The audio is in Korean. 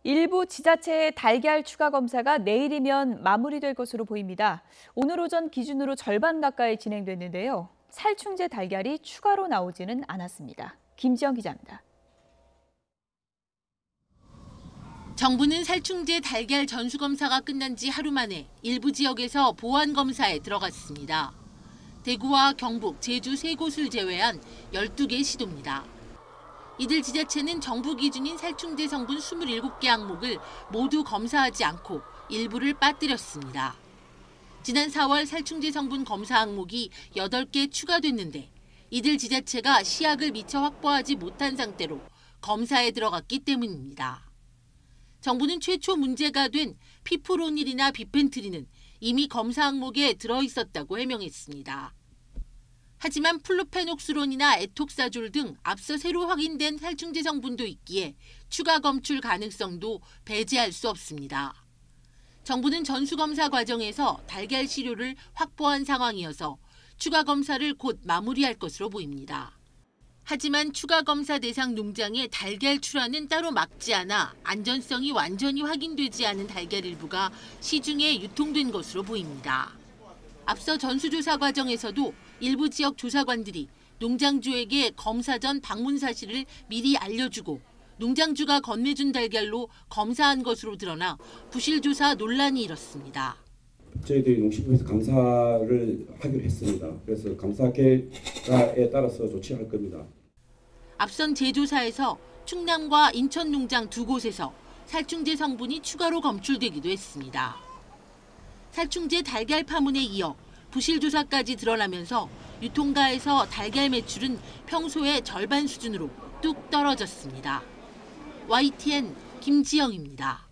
일부 지자체의 달걀 추가 검사가 내일이면 마무리될 것으로 보입니다. 오늘 오전 기준으로 절반 가까이 진행됐는데요. 살충제 달걀이 추가로 나오지는 않았습니다. 김지영 기자입니다. 정부는 살충제 달걀 전수검사가 끝난 지 하루 만에 일부 지역에서 보완검사에 들어갔습니다. 대구와 경북, 제주 3곳을 제외한 12개 시도입니다. 이들 지자체는 정부 기준인 살충제 성분 27개 항목을 모두 검사하지 않고 일부를 빠뜨렸습니다. 지난 4월 살충제 성분 검사 항목이 8개 추가됐는데 이들 지자체가 시약을 미처 확보하지 못한 상태로 검사에 들어갔기 때문입니다. 정부는 최초 문제가 된 피프로닐이나 비펜트린은 이미 검사 항목에 들어있었다고 해명했습니다. 하지만 플루페녹스론이나 에톡사졸 등 앞서 새로 확인된 살충제 성분도 있기에 추가 검출 가능성도 배제할 수 없습니다. 정부는 전수검사 과정에서 달걀 시료를 확보한 상황이어서 추가 검사를 곧 마무리할 것으로 보입니다. 하지만 추가 검사 대상 농장의 달걀 출하는 따로 막지 않아 안전성이 완전히 확인되지 않은 달걀 일부가 시중에 유통된 것으로 보입니다. 앞서 전수조사 과정에서도 일부 지역 조사관들이 농장주에게 검사 전 방문 사실을 미리 알려주고 농장주가 건네준 달걀로 검사한 것으로 드러나 부실조사 논란이 일었습니다. 저희들이 농식부에서 감사를 하기로 했습니다. 그래서 감사 결과에 따라서 조치할 겁니다. 앞선 재조사에서 충남과 인천 농장 2곳에서 살충제 성분이 추가로 검출되기도 했습니다. 살충제 달걀 파문에 이어 부실조사까지 드러나면서 유통가에서 달걀 매출은 평소의 절반 수준으로 뚝 떨어졌습니다. YTN 김지영입니다.